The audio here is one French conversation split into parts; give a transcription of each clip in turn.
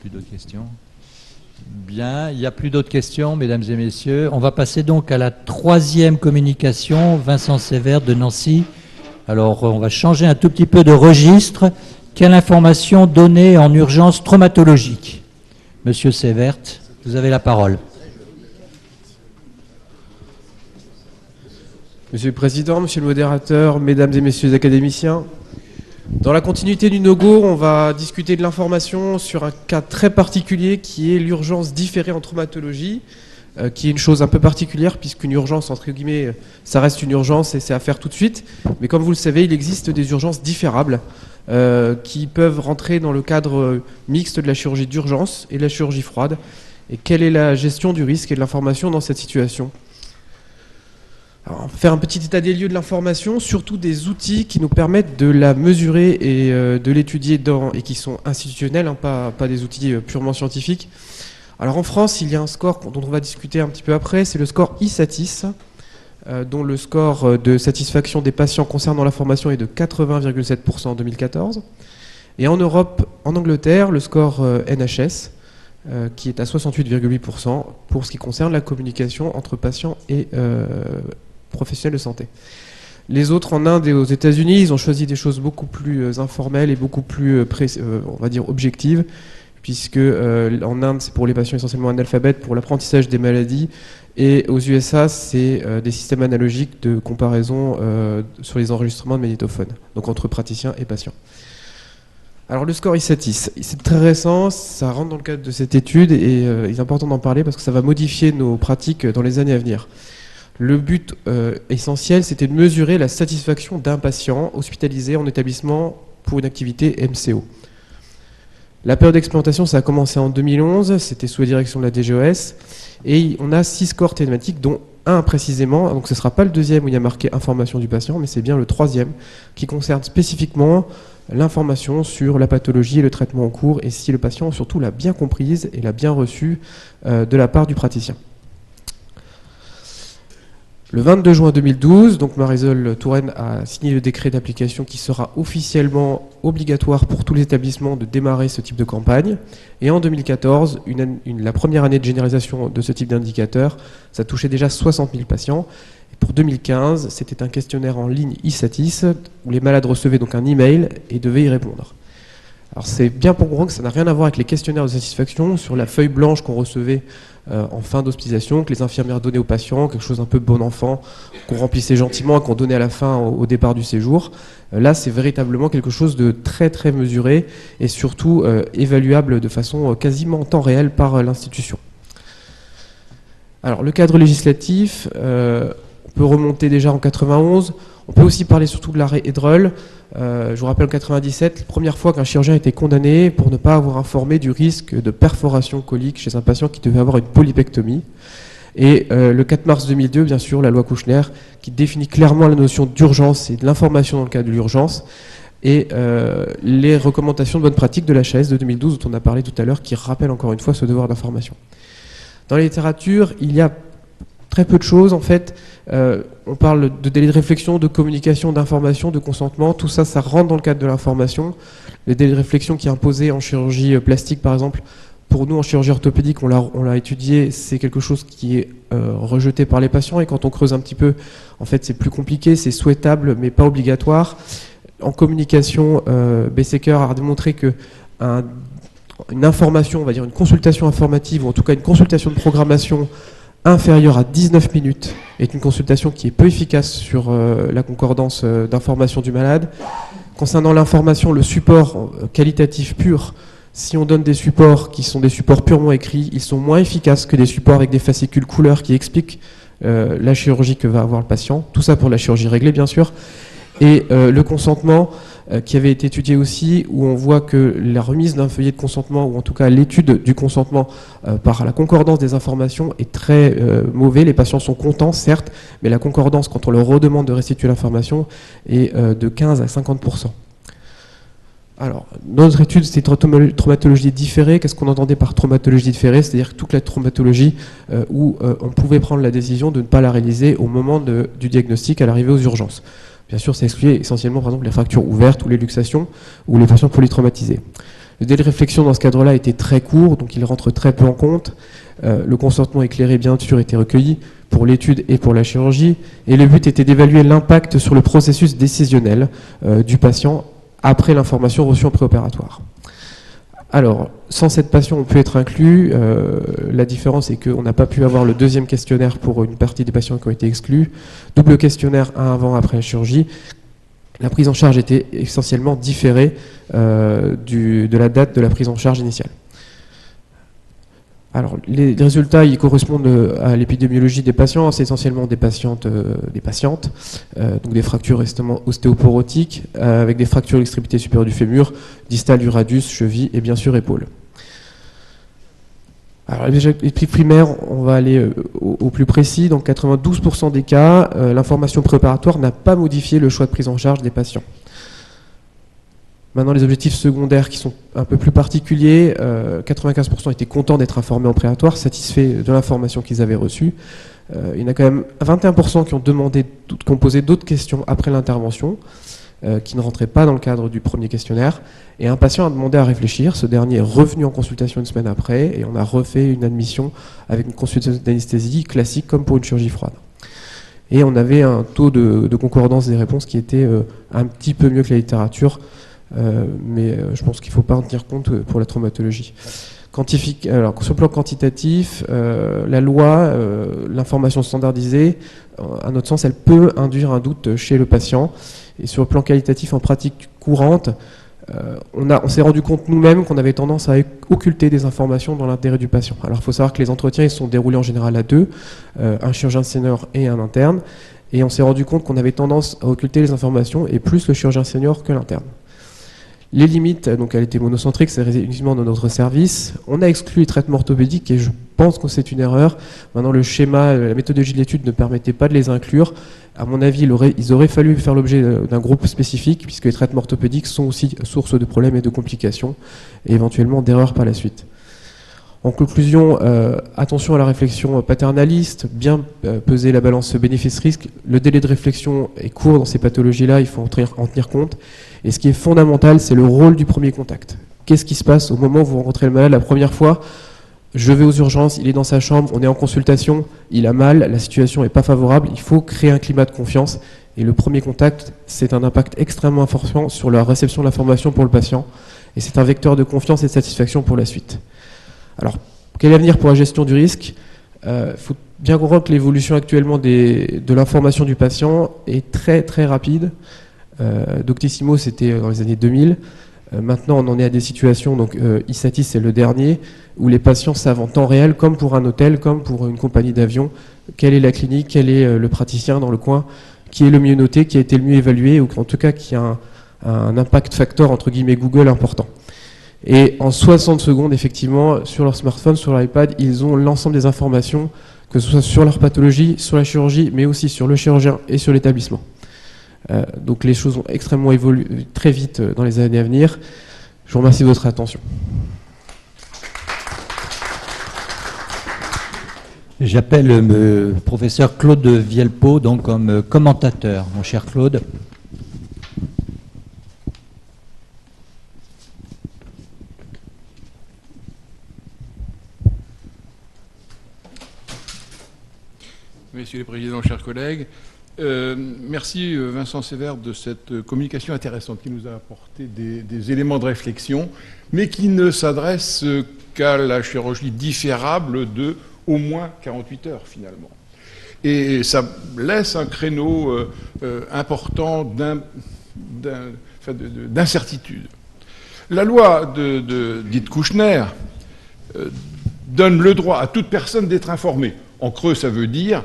plus d'autres questions. Bien, il n'y a plus d'autres questions, mesdames et messieurs. On va passer donc à la troisième communication. Vincent Sévère de Nancy. Alors, on va changer un tout petit peu de registre. Quelle information donner en urgence traumatologique? Monsieur Sévère, vous avez la parole. Monsieur le Président, Monsieur le Modérateur, Mesdames et Messieurs les académiciens, dans la continuité du no-go, on va discuter de l'information sur un cas très particulier qui est l'urgence différée en traumatologie, qui est une chose un peu particulière puisqu'une urgence, entre guillemets, ça reste une urgence et c'est à faire tout de suite. Mais comme vous le savez, il existe des urgences différables qui peuvent rentrer dans le cadre mixte de la chirurgie d'urgence et de la chirurgie froide. Et quelle est la gestion du risque et de l'information dans cette situation ? Alors, on va faire un petit état des lieux de l'information, surtout des outils qui nous permettent de la mesurer et de l'étudier et qui sont institutionnels, hein, pas des outils purement scientifiques. Alors en France, il y a un score dont on va discuter un petit peu après, c'est le score ISATIS, dont le score de satisfaction des patients concernant l'information est de 80,7% en 2014. Et en Europe, en Angleterre, le score NHS, qui est à 68,8% pour ce qui concerne la communication entre patients et professionnels de santé. Les autres, en Inde et aux États-Unis, ils ont choisi des choses beaucoup plus informelles et beaucoup plus, on va dire, objectives, puisque en Inde, c'est pour les patients essentiellement analphabètes, pour l'apprentissage des maladies, et aux USA, c'est des systèmes analogiques de comparaison sur les enregistrements de magnétophones, donc entre praticiens et patients. Alors le score ISATIS, c'est très récent, ça rentre dans le cadre de cette étude et il est important d'en parler parce que ça va modifier nos pratiques dans les années à venir. Le but essentiel, c'était de mesurer la satisfaction d'un patient hospitalisé en établissement pour une activité MCO. La période d'expérimentation, ça a commencé en 2011, c'était sous la direction de la DGOS, et on a 6 scores thématiques, dont un précisément, donc ce ne sera pas le deuxième où il y a marqué information du patient, mais c'est bien le troisième qui concerne spécifiquement l'information sur la pathologie et le traitement en cours, et si le patient surtout l'a bien comprise et l'a bien reçue de la part du praticien. Le 22 juin 2012, donc Marisol Touraine a signé le décret d'application qui sera officiellement obligatoire pour tous les établissements de démarrer ce type de campagne. Et en 2014, la première année de généralisation de ce type d'indicateur, ça touchait déjà 60 000 patients. Et pour 2015, c'était un questionnaire en ligne ISATIS où les malades recevaient donc un email et devaient y répondre. Alors c'est bien pour comprendre que ça n'a rien à voir avec les questionnaires de satisfaction sur la feuille blanche qu'on recevait en fin d'hospitalisation, que les infirmières donnaient aux patients, quelque chose un peu bon enfant, qu'on remplissait gentiment et qu'on donnait à la fin au départ du séjour. Là, c'est véritablement quelque chose de très très mesuré et surtout évaluable de façon quasiment en temps réel par l'institution. Alors le cadre législatif, on peut remonter déjà en 91. On peut aussi parler surtout de l'arrêt Edrel. Je vous rappelle en 97, la première fois qu'un chirurgien a été condamné pour ne pas avoir informé du risque de perforation colique chez un patient qui devait avoir une polypectomie. Et le 4 mars 2002, bien sûr, la loi Kouchner, qui définit clairement la notion d'urgence et de l'information dans le cadre de l'urgence, et les recommandations de bonne pratique de l'HAS de 2012, dont on a parlé tout à l'heure, qui rappellent encore une fois ce devoir d'information. Dans la littérature, il y a très peu de choses, en fait. On parle de délai de réflexion, de communication, d'information, de consentement. Tout ça, ça rentre dans le cadre de l'information. Le délai de réflexion qui est imposé en chirurgie plastique, par exemple, pour nous, en chirurgie orthopédique, on l'a étudié, c'est quelque chose qui est rejeté par les patients. Et quand on creuse un petit peu, en fait, c'est plus compliqué, c'est souhaitable, mais pas obligatoire. En communication, Besseker a démontré que une information, on va dire une consultation informative, ou en tout cas une consultation de programmation inférieure à 19 minutes est une consultation qui est peu efficace sur la concordance d'information du malade. Concernant l'information, le support qualitatif pur, si on donne des supports qui sont des supports purement écrits, ils sont moins efficaces que des supports avec des fascicules couleurs qui expliquent la chirurgie que va avoir le patient. Tout ça pour la chirurgie réglée, bien sûr. Et le consentement, qui avait été étudié aussi, où on voit que la remise d'un feuillet de consentement, ou en tout cas l'étude du consentement par la concordance des informations est très mauvais. Les patients sont contents, certes, mais la concordance, quand on leur redemande de restituer l'information, est de 15 à 50%. Alors, notre étude, c'est traumatologie différée. Qu'est-ce qu'on entendait par traumatologie différée? C'est-à-dire toute la traumatologie où on pouvait prendre la décision de ne pas la réaliser au moment du diagnostic à l'arrivée aux urgences. Bien sûr, ça excluait essentiellement, par exemple, les fractures ouvertes ou les luxations ou les patients polytraumatisés. Le délai de réflexion dans ce cadre-là était très court, donc il rentre très peu en compte. Le consentement éclairé, bien sûr, était recueilli pour l'étude et pour la chirurgie, et le but était d'évaluer l'impact sur le processus décisionnel du patient après l'information reçue en préopératoire. Alors, sans cette patient, on peut être inclus. La différence est qu'on n'a pas pu avoir le deuxième questionnaire pour une partie des patients qui ont été exclus. Double questionnaire, un avant, après la chirurgie. La prise en charge était essentiellement différée de la date de la prise en charge initiale. Alors, les résultats, ils correspondent à l'épidémiologie des patients. C'est essentiellement des patientes, donc des fractures ostéoporotiques, avec des fractures de l'extrémité supérieure du fémur, distale du radius, cheville et bien sûr épaule. Alors, les plis primaires, on va aller au plus précis. Dans 92% des cas, l'information préparatoire n'a pas modifié le choix de prise en charge des patients. Maintenant, les objectifs secondaires qui sont un peu plus particuliers, 95% étaient contents d'être informés en préopératoire, satisfaits de l'information qu'ils avaient reçue. Il y en a quand même 21% qui ont posé d'autres questions après l'intervention, qui ne rentraient pas dans le cadre du premier questionnaire. Et un patient a demandé à réfléchir. Ce dernier est revenu en consultation une semaine après, et on a refait une admission avec une consultation d'anesthésie classique, comme pour une chirurgie froide. Et on avait un taux de concordance des réponses qui était un petit peu mieux que la littérature, mais je pense qu'il ne faut pas en tenir compte pour la traumatologie. Alors, sur le plan quantitatif, la loi, l'information standardisée, à notre sens, elle peut induire un doute chez le patient. Et sur le plan qualitatif, en pratique courante, on s'est rendu compte nous-mêmes qu'on avait tendance à occulter des informations dans l'intérêt du patient. Alors, il faut savoir que les entretiens ils sont déroulés en général à deux, un chirurgien senior et un interne. Et on s'est rendu compte qu'on avait tendance à occulter les informations, et plus le chirurgien senior que l'interne. Les limites, donc elle était monocentrique, c'est uniquement dans notre service. On a exclu les traitements orthopédiques et je pense que c'est une erreur. Maintenant, le schéma, la méthodologie de l'étude ne permettait pas de les inclure. À mon avis, ils auraient fallu faire l'objet d'un groupe spécifique, puisque les traitements orthopédiques sont aussi source de problèmes et de complications, et éventuellement d'erreurs par la suite. En conclusion, attention à la réflexion paternaliste, bien peser la balance bénéfice-risque. Le délai de réflexion est court dans ces pathologies-là, il faut en tenir compte. Et ce qui est fondamental, c'est le rôle du premier contact. Qu'est-ce qui se passe au moment où vous rencontrez le malade la première fois? Je vais aux urgences, il est dans sa chambre, on est en consultation, il a mal, la situation n'est pas favorable, il faut créer un climat de confiance. Et le premier contact, c'est un impact extrêmement important sur la réception de l'information pour le patient. Et c'est un vecteur de confiance et de satisfaction pour la suite. Alors, quel est l'avenir pour la gestion du risque? Faut bien comprendre que l'évolution actuellement de l'information du patient est très très rapide. Doctissimo, c'était dans les années 2000. Maintenant, on en est à des situations, donc Isatis, c'est le dernier, où les patients savent en temps réel, comme pour un hôtel, comme pour une compagnie d'avion, quelle est la clinique, quel est le praticien dans le coin, qui est le mieux noté, qui a été le mieux évalué, ou en tout cas qui a un impact factor, entre guillemets, Google important. Et en 60 secondes, effectivement, sur leur smartphone, sur leur iPad, ils ont l'ensemble des informations, que ce soit sur leur pathologie, sur la chirurgie, mais aussi sur le chirurgien et sur l'établissement. Donc les choses vont extrêmement évoluer très vite dans les années à venir. Je vous remercie de votre attention. J'appelle le professeur Claude Vielpeau donc comme commentateur. Mon cher Claude. Messieurs les présidents, chers collègues, merci Vincent Sévère de cette communication intéressante qui nous a apporté des éléments de réflexion, mais qui ne s'adresse qu'à la chirurgie différable de au moins 48 heures finalement. Et ça laisse un créneau important d'incertitude. La loi dite Kouchner donne le droit à toute personne d'être informée. En creux, ça veut dire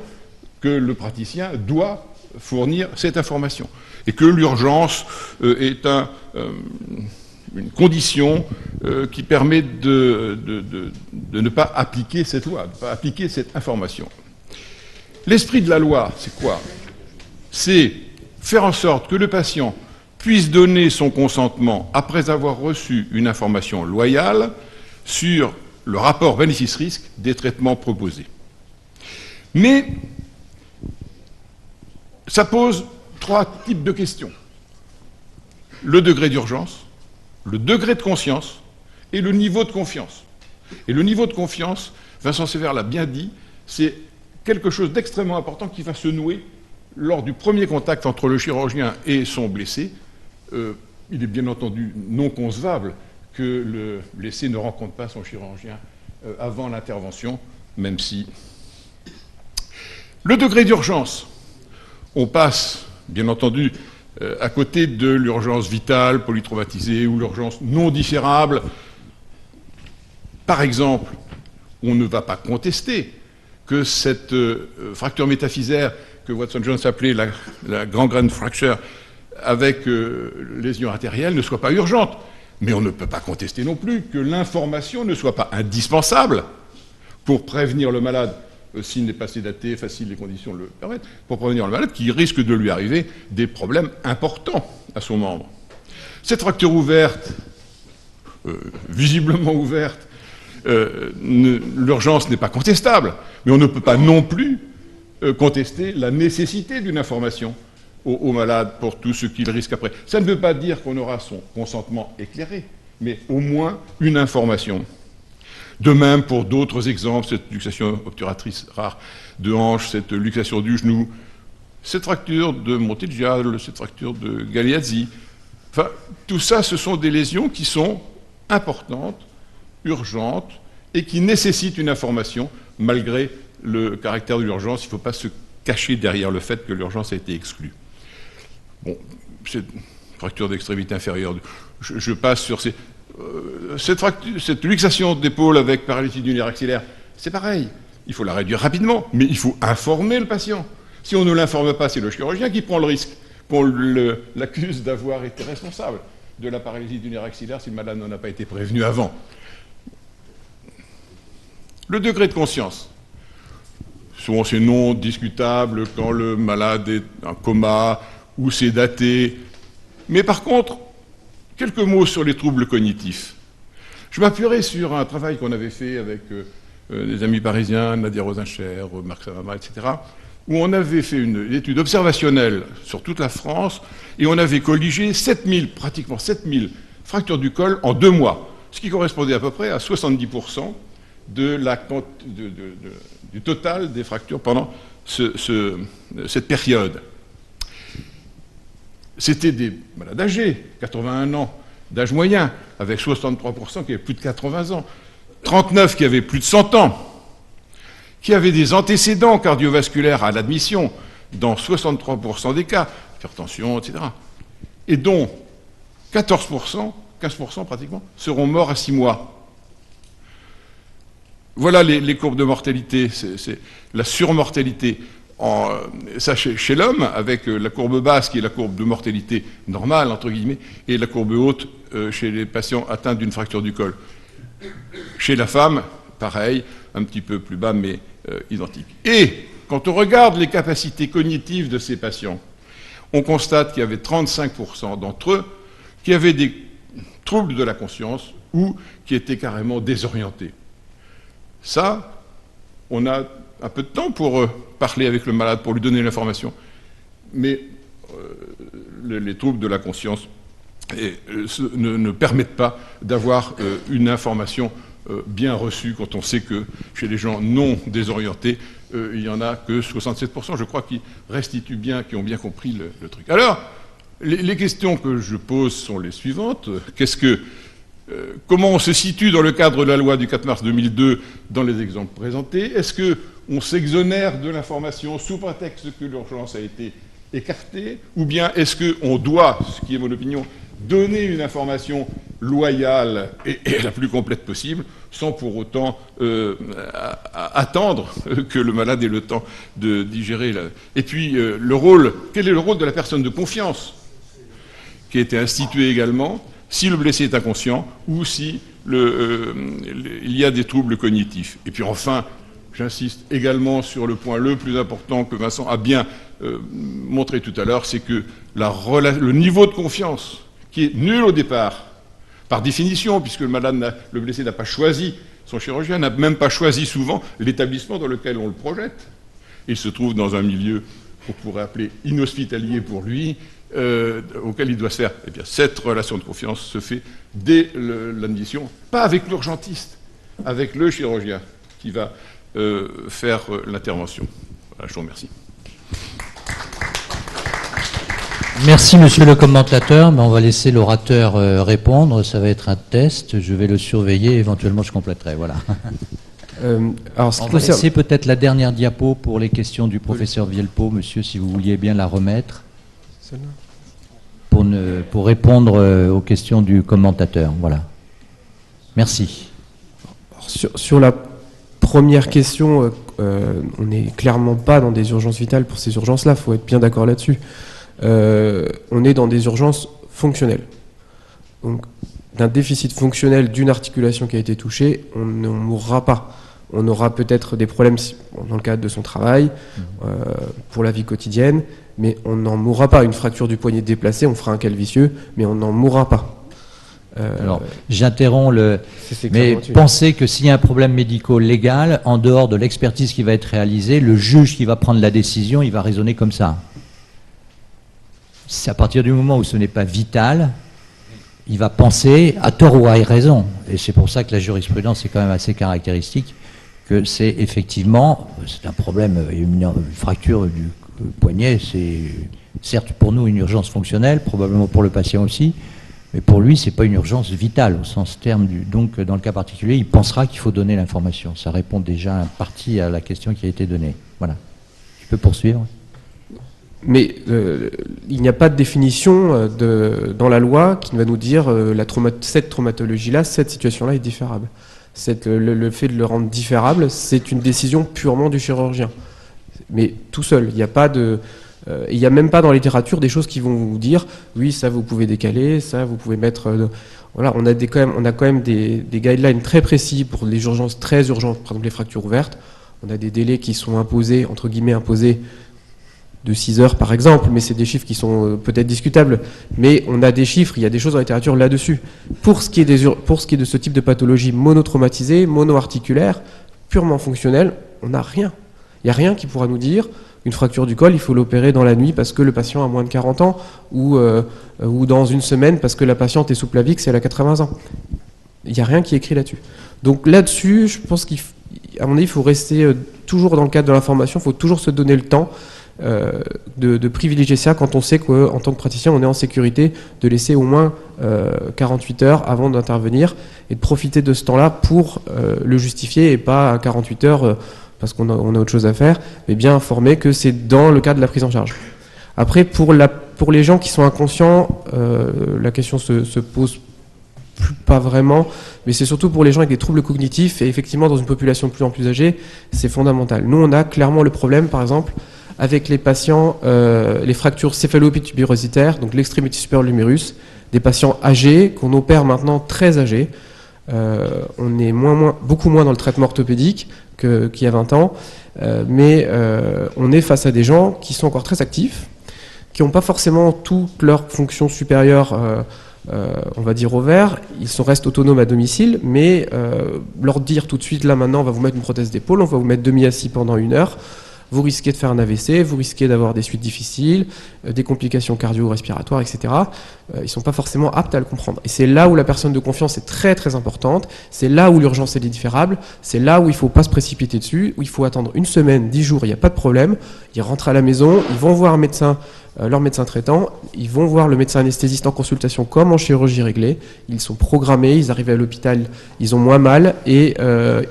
que le praticien doit fournir cette information et que l'urgence est une condition qui permet de ne pas appliquer cette loi, de ne pas appliquer cette information. L'esprit de la loi, c'est quoi? C'est faire en sorte que le patient puisse donner son consentement après avoir reçu une information loyale sur le rapport bénéfice-risque des traitements proposés. Mais ça pose trois types de questions. Le degré d'urgence, le degré de conscience et le niveau de confiance. Et le niveau de confiance, Vincent Sévère l'a bien dit, c'est quelque chose d'extrêmement important qui va se nouer lors du premier contact entre le chirurgien et son blessé. Il est bien entendu non concevable que le blessé ne rencontre pas son chirurgien avant l'intervention, même si... Le degré d'urgence, on passe, bien entendu, à côté de l'urgence vitale, polytraumatisée, ou l'urgence non différable. Par exemple, on ne va pas contester que cette fracture métaphysaire que Watson-Jones appelait la gangrene fracture avec lésion artérielle ne soit pas urgente. Mais on ne peut pas contester non plus que l'information ne soit pas indispensable pour prévenir le malade, s'il n'est pas sédaté, si les conditions le permettent, pour prévenir le malade qui risque de lui arriver des problèmes importants à son membre. Cette fracture ouverte, visiblement ouverte, l'urgence n'est pas contestable, mais on ne peut pas non plus contester la nécessité d'une information au malade pour tout ce qu'il risque après. Ça ne veut pas dire qu'on aura son consentement éclairé, mais au moins une information. De même pour d'autres exemples, cette luxation obturatrice rare de hanche, cette luxation du genou, cette fracture de Montigial, cette fracture de Galeazzi. Enfin, tout ça, ce sont des lésions qui sont importantes, urgentes, et qui nécessitent une information, malgré le caractère de l'urgence. Il ne faut pas se cacher derrière le fait que l'urgence a été exclue. Bon, cette fracture d'extrémité inférieure, je passe sur ces... Cette luxation d'épaule avec paralysie du nerf axillaire, c'est pareil. Il faut la réduire rapidement, mais il faut informer le patient. Si on ne l'informe pas, c'est le chirurgien qui prend le risque qu'on l'accuse d'avoir été responsable de la paralysie du nerf axillaire si le malade n'en a pas été prévenu avant. Le degré de conscience. Souvent, c'est non discutable quand le malade est en coma ou sédaté. Mais par contre, quelques mots sur les troubles cognitifs. Je m'appuierai sur un travail qu'on avait fait avec des amis parisiens, Nadia Rosencher, Marc Savama, etc., où on avait fait une étude observationnelle sur toute la France, et on avait colligé pratiquement 7000 fractures du col en 2 mois, ce qui correspondait à peu près à 70% du total des fractures pendant cette période. C'était des malades âgés, 81 ans d'âge moyen, avec 63% qui avaient plus de 80 ans, 39 qui avaient plus de 100 ans, qui avaient des antécédents cardiovasculaires à l'admission, dans 63% des cas, hypertension, etc., et dont 14%, 15% pratiquement, seront morts à 6 mois. Voilà les courbes de mortalité, c'est la surmortalité. Ça chez l'homme, avec la courbe basse qui est la courbe de mortalité normale, entre guillemets, et la courbe haute chez les patients atteints d'une fracture du col. Chez la femme, pareil, un petit peu plus bas, mais identique. Et quand on regarde les capacités cognitives de ces patients, on constate qu'il y avait 35% d'entre eux qui avaient des troubles de la conscience ou qui étaient carrément désorientés. Ça, on a un peu de temps pour parler avec le malade, pour lui donner l'information. Mais les troubles de la conscience ne permettent pas d'avoir une information bien reçue quand on sait que chez les gens non désorientés, il n'y en a que 67%, je crois, qui restituent bien, qui ont bien compris le truc. Alors, les questions que je pose sont les suivantes. Comment on se situe dans le cadre de la loi du 4 mars 2002 dans les exemples présentés? Est-ce qu'on s'exonère de l'information sous prétexte que l'urgence a été écartée? Ou bien est-ce qu'on doit, ce qui est mon opinion, donner une information loyale et la plus complète possible, sans pour autant attendre que le malade ait le temps de digérer Et puis, quel est le rôle de la personne de confiance qui a été instituée également si le blessé est inconscient ou si il y a des troubles cognitifs. Et puis enfin, j'insiste également sur le point le plus important que Vincent a bien montré tout à l'heure, c'est que le niveau de confiance, qui est nul au départ, par définition, puisque le blessé n'a pas choisi son chirurgien, n'a même pas choisi souvent l'établissement dans lequel on le projette. Il se trouve dans un milieu qu'on pourrait appeler inhospitalier pour lui, auquel il doit se faire. Eh bien, cette relation de confiance se fait dès l'admission, pas avec l'urgentiste, avec le chirurgien qui va faire l'intervention. Voilà, je vous remercie. Merci, monsieur le commentateur. Mais on va laisser l'orateur répondre. Ça va être un test. Je vais le surveiller. Éventuellement, je compléterai. Voilà. Alors, on va laisser peut-être la dernière diapo pour les questions du professeur Vielpo, monsieur, si vous vouliez bien la remettre. Pour répondre aux questions du commentateur. Voilà. Merci. Sur la première question, on n'est clairement pas dans des urgences vitales pour ces urgences-là. Il faut être bien d'accord là-dessus. On est dans des urgences fonctionnelles. Donc, d'un déficit fonctionnel d'une articulation qui a été touchée, on ne mourra pas. On aura peut-être des problèmes dans le cadre de son travail, pour la vie quotidienne, mais on n'en mourra pas. Une fracture du poignet déplacée, on fera un calvicieux, mais on n'en mourra pas. Alors, j'interromps mais pensez que s'il y a un problème médico-légal, en dehors de l'expertise qui va être réalisée, le juge qui va prendre la décision, il va raisonner comme ça. C'est à partir du moment où ce n'est pas vital, il va penser à tort ou à raison. Et c'est pour ça que la jurisprudence est quand même assez caractéristique, que c'est effectivement, c'est un problème, une fracture du poignet, c'est certes pour nous une urgence fonctionnelle, probablement pour le patient aussi, mais pour lui, c'est pas une urgence vitale au sens terme donc, dans le cas particulier, il pensera qu'il faut donner l'information. Ça répond déjà en partie à la question qui a été donnée. Voilà. Tu peux poursuivre. Mais il n'y a pas de définition dans la loi qui va nous dire cette traumatologie-là, cette situation-là est différable. Le fait de le rendre différable, c'est une décision purement du chirurgien. Mais tout seul, il n'y a pas de... il n'y a même pas dans la littérature des choses qui vont vous dire oui, ça vous pouvez décaler, ça vous pouvez mettre... voilà, on a quand même des guidelines très précis pour les urgences très urgentes, par exemple les fractures ouvertes. On a des délais qui sont imposés, entre guillemets imposés, de 6 heures par exemple, mais c'est des chiffres qui sont peut-être discutables, mais on a des chiffres, il y a des choses dans la littérature là-dessus. Pour ce qui est de ce type de pathologie monotraumatisée, monoarticulaire, purement fonctionnelle, on n'a rien. Il n'y a rien qui pourra nous dire une fracture du col, il faut l'opérer dans la nuit parce que le patient a moins de 40 ans, ou dans une semaine parce que la patiente est sous Plavix et elle a 80 ans. Il n'y a rien qui est écrit là-dessus. Donc là-dessus, je pense qu'à mon avis, il faut rester toujours dans le cadre de l'information, il faut toujours se donner le temps de privilégier ça quand on sait qu'en tant que praticien, on est en sécurité, de laisser au moins 48 heures avant d'intervenir et de profiter de ce temps-là pour le justifier et pas à 48 heures parce qu'on a autre chose à faire, mais bien informer que c'est dans le cadre de la prise en charge. Après, pour les gens qui sont inconscients, la question se pose pas vraiment, mais c'est surtout pour les gens avec des troubles cognitifs, et effectivement, dans une population de plus en plus âgée, c'est fondamental. Nous, on a clairement le problème, par exemple, avec les patients, les fractures céphalopitubérositaires, donc l'extrémité supérieure de l'humérus, des patients âgés, qu'on opère maintenant très âgés. On est beaucoup moins dans le traitement orthopédique qu'il y a 20 ans, mais on est face à des gens qui sont encore très actifs, qui n'ont pas forcément toutes leurs fonctions supérieures, on va dire, au vert. Ils restent autonomes à domicile, mais leur dire tout de suite, là maintenant, on va vous mettre une prothèse d'épaule, on va vous mettre demi-assis pendant 1 heure, vous risquez de faire un AVC, vous risquez d'avoir des suites difficiles, des complications cardio-respiratoires, etc. Ils ne sont pas forcément aptes à le comprendre. Et c'est là où la personne de confiance est très très importante, c'est là où l'urgence est différable, c'est là où il ne faut pas se précipiter dessus, où il faut attendre 1 semaine, 10 jours, il n'y a pas de problème. Ils rentrent à la maison, ils vont voir un médecin, leur médecin traitant, ils vont voir le médecin anesthésiste en consultation comme en chirurgie réglée, ils sont programmés, ils arrivent à l'hôpital, ils ont moins mal et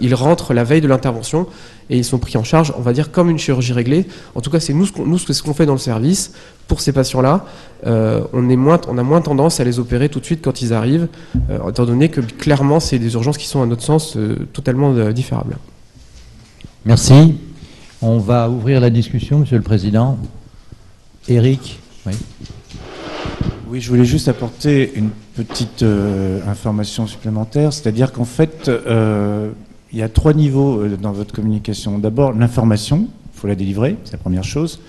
ils rentrent la veille de l'intervention et ils sont pris en charge, on va dire, comme une chirurgie réglée. En tout cas, c'est ce qu'on fait dans le service pour ces patients-là. On a moins tendance à les opérer tout de suite quand ils arrivent, étant donné que clairement, c'est des urgences qui sont, à notre sens, totalement différables. Merci. On va ouvrir la discussion, Monsieur le Président. Éric, oui. Oui, je voulais juste apporter une petite information supplémentaire, c'est-à-dire qu'en fait, il y a 3 niveaux dans votre communication. D'abord, l'information, il faut la délivrer, c'est la première chose.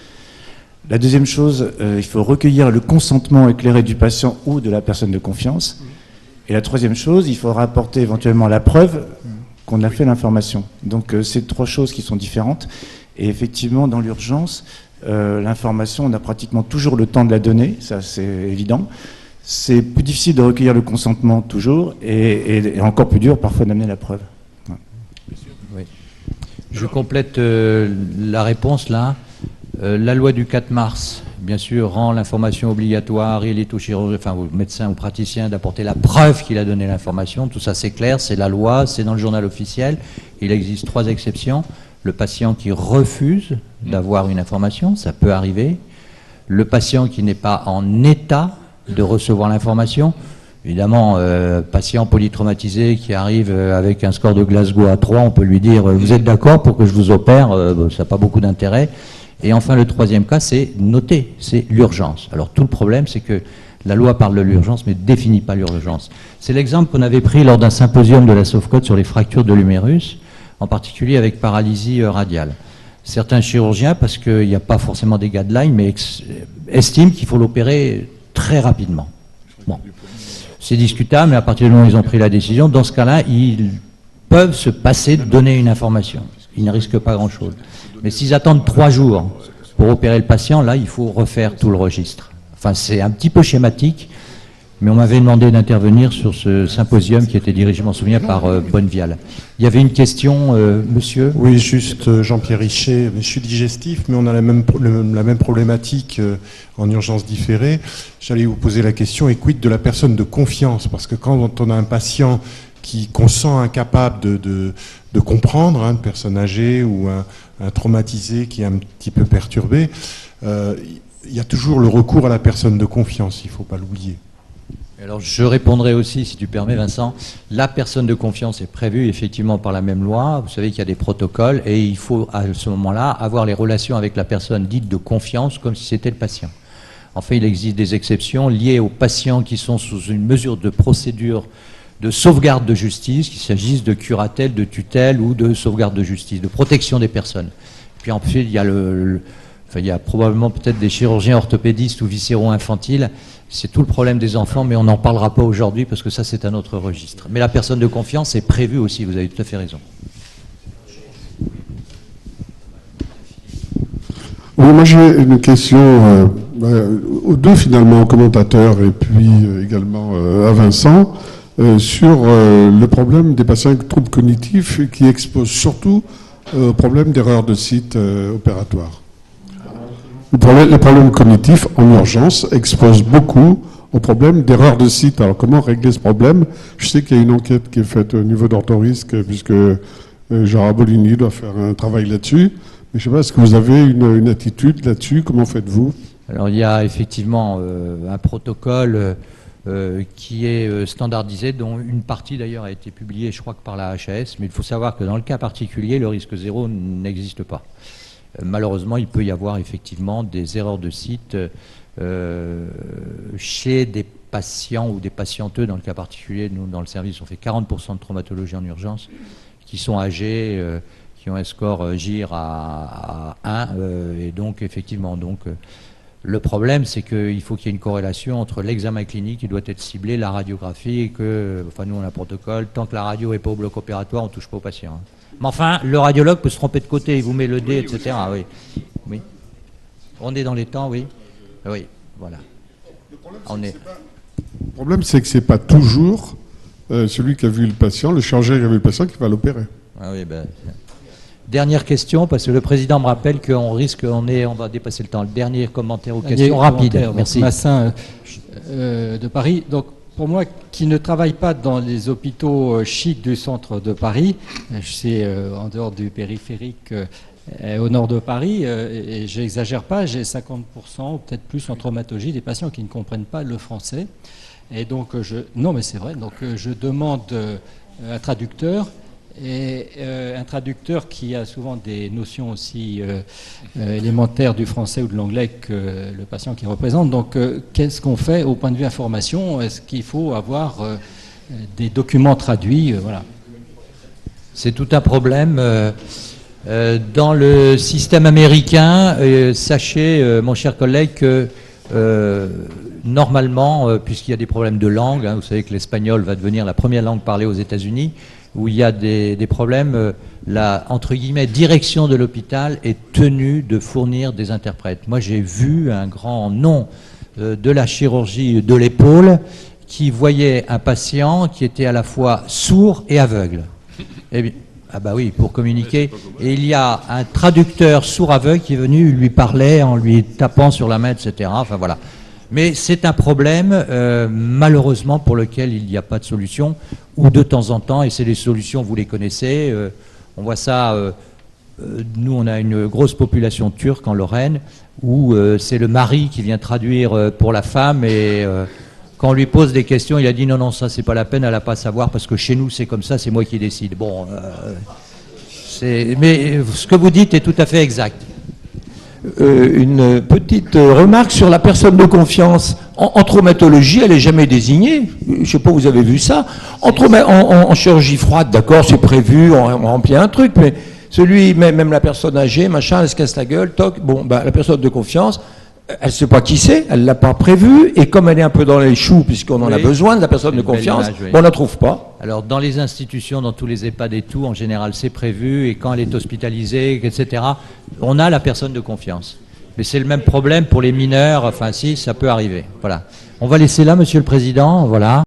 La deuxième chose, il faut recueillir le consentement éclairé du patient ou de la personne de confiance. Et la troisième chose, il faudra apporter éventuellement la preuve qu'on a fait l'information. Donc, c'est 3 choses qui sont différentes. Et effectivement, dans l'urgence, L'information, on a pratiquement toujours le temps de la donner, ça c'est évident. C'est plus difficile de recueillir le consentement toujours, et encore plus dur parfois d'amener la preuve. Ouais. Oui. Je complète la réponse là. La loi du 4 mars, bien sûr, rend l'information obligatoire. Il est au chirurgien, enfin au médecin, au praticien d'apporter la preuve qu'il a donné l'information. Tout ça, c'est clair, c'est la loi, c'est dans le journal officiel. Il existe 3 exceptions. Le patient qui refuse d'avoir une information, ça peut arriver. Le patient qui n'est pas en état de recevoir l'information. Évidemment, patient polytraumatisé qui arrive avec un score de Glasgow à 3, on peut lui dire « Vous êtes d'accord pour que je vous opère ?» Ça n'a pas beaucoup d'intérêt. Et enfin, le 3e cas, c'est noté, c'est l'urgence. Alors tout le problème, c'est que la loi parle de l'urgence, mais ne définit pas l'urgence. C'est l'exemple qu'on avait pris lors d'un symposium de la Sauvecote sur les fractures de l'humérus, en particulier avec paralysie radiale. Certains chirurgiens, parce qu'il n'y a pas forcément des guidelines, mais estiment qu'il faut l'opérer très rapidement. Bon. C'est discutable, mais à partir du moment où ils ont pris la décision, dans ce cas-là, ils peuvent se passer de donner une information. Ils ne risquent pas grand-chose. Mais s'ils attendent 3 jours pour opérer le patient, là, il faut refaire tout le registre. Enfin, c'est un petit peu schématique, mais on m'avait demandé d'intervenir sur ce symposium qui était dirigé, je m'en souviens, par Bonnevial. Il y avait une question, monsieur ? Oui, juste Jean-Pierre Richet. Je suis digestif, mais on a la même problématique en urgence différée. J'allais vous poser la question, et quid de la personne de confiance ? Parce que quand on a un patient qu'on sent incapable de comprendre, une personne âgée ou un traumatisé qui est un petit peu perturbé, il y a toujours le recours à la personne de confiance, il ne faut pas l'oublier. Alors je répondrai aussi, si tu permets Vincent, la personne de confiance est prévue effectivement par la même loi. Vous savez qu'il y a des protocoles et il faut à ce moment-là avoir les relations avec la personne dite de confiance comme si c'était le patient. En fait, il existe des exceptions liées aux patients qui sont sous une mesure de procédure de sauvegarde de justice, qu'il s'agisse de curatelle, de tutelle ou de sauvegarde de justice, de protection des personnes. Puis ensuite, il y a il y a probablement peut-être des chirurgiens orthopédistes ou viscéro-infantiles. C'est tout le problème des enfants, mais on n'en parlera pas aujourd'hui parce que ça, c'est un autre registre. Mais la personne de confiance est prévue aussi, vous avez tout à fait raison. Oui, moi j'ai une question aux deux finalement, aux commentateurs et puis également à Vincent, sur le problème des patients avec troubles cognitifs qui exposent surtout au problème d'erreur de site opératoire. Les problèmes cognitifs en urgence exposent beaucoup au problème d'erreur de site. Alors comment régler ce problème? Je sais qu'il y a une enquête qui est faite au niveau d'Orthorisque, puisque Gérard Bolini doit faire un travail là-dessus. Mais je ne sais pas, est-ce que vous avez une attitude là-dessus? Comment faites-vous? Alors il y a effectivement un protocole qui est standardisé, dont une partie d'ailleurs a été publiée, je crois que par la HAS, mais il faut savoir que dans le cas particulier, le risque zéro n'existe pas. Malheureusement, il peut y avoir effectivement des erreurs de site chez des patients ou des patienteux. Dans le cas particulier, nous, dans le service, on fait 40% de traumatologie en urgence, qui sont âgés, qui ont un score GIR à 1, et donc effectivement, le problème, c'est qu'il faut qu'il y ait une corrélation entre l'examen clinique qui doit être ciblé, la radiographie, et que, enfin nous on a un protocole, tant que la radio n'est pas au bloc opératoire, on ne touche pas au patient. Mais enfin, le radiologue peut se tromper de côté, il vous met le dé, etc. Oui. Oui. On est dans les temps, oui. Oui, voilà. Le problème, c'est que ce n'est pas toujours celui qui a vu le patient, le chirurgien qui a vu le patient, qui va l'opérer. Ah oui, ben... Dernière question, parce que le président me rappelle qu'on risque, on va dépasser le temps. Le dernier commentaire ou question rapide. Merci. Massin de Paris. Donc, pour moi, qui ne travaille pas dans les hôpitaux chics du centre de Paris, je sais en dehors du périphérique au nord de Paris, et je n'exagère pas, j'ai 50% ou peut-être plus en traumatologie des patients qui ne comprennent pas le français. Et donc, non mais c'est vrai, donc je demande un traducteur. Et un traducteur qui a souvent des notions aussi élémentaires du français ou de l'anglais que le patient qui représente. Donc, qu'est-ce qu'on fait au point de vue information? Est-ce qu'il faut avoir des documents traduits? Voilà. C'est tout un problème. Dans le système américain, sachez, mon cher collègue, que normalement, puisqu'il y a des problèmes de langue, vous savez que l'espagnol va devenir la première langue parlée aux États-Unis, où il y a des problèmes, la, entre guillemets, direction de l'hôpital est tenue de fournir des interprètes. Moi, j'ai vu un grand nom de la chirurgie de l'épaule qui voyait un patient qui était à la fois sourd et aveugle. Eh bien, ah bah oui, pour communiquer. Et il y a un traducteur sourd-aveugle qui est venu, lui parlait en lui tapant sur la main, etc. Enfin voilà. Mais c'est un problème, malheureusement, pour lequel il n'y a pas de solution, ou de temps en temps, et c'est les solutions, vous les connaissez, on voit ça, nous on a une grosse population turque en Lorraine, où c'est le mari qui vient traduire pour la femme, et quand on lui pose des questions, il a dit non, ça c'est pas la peine, elle n'a pas à savoir, parce que chez nous c'est comme ça, c'est moi qui décide. Bon, mais ce que vous dites est tout à fait exact. Une petite remarque sur la personne de confiance. En traumatologie, elle n'est jamais désignée. Je ne sais pas, vous avez vu ça. En chirurgie froide, d'accord, c'est prévu, on remplit un truc, mais celui, même la personne âgée, machin, elle se casse la gueule, toc, bon, bah, la personne de confiance, elle ne sait pas qui c'est, elle ne l'a pas prévu, et comme elle est un peu dans les choux, puisqu'on en a besoin de la personne de confiance, on ne la trouve pas. Alors, dans les institutions, dans tous les EHPAD et tout, en général, c'est prévu, et quand elle est hospitalisée, etc., on a la personne de confiance. Mais c'est le même problème pour les mineurs, enfin si, ça peut arriver. Voilà. On va laisser là, Monsieur le Président, voilà.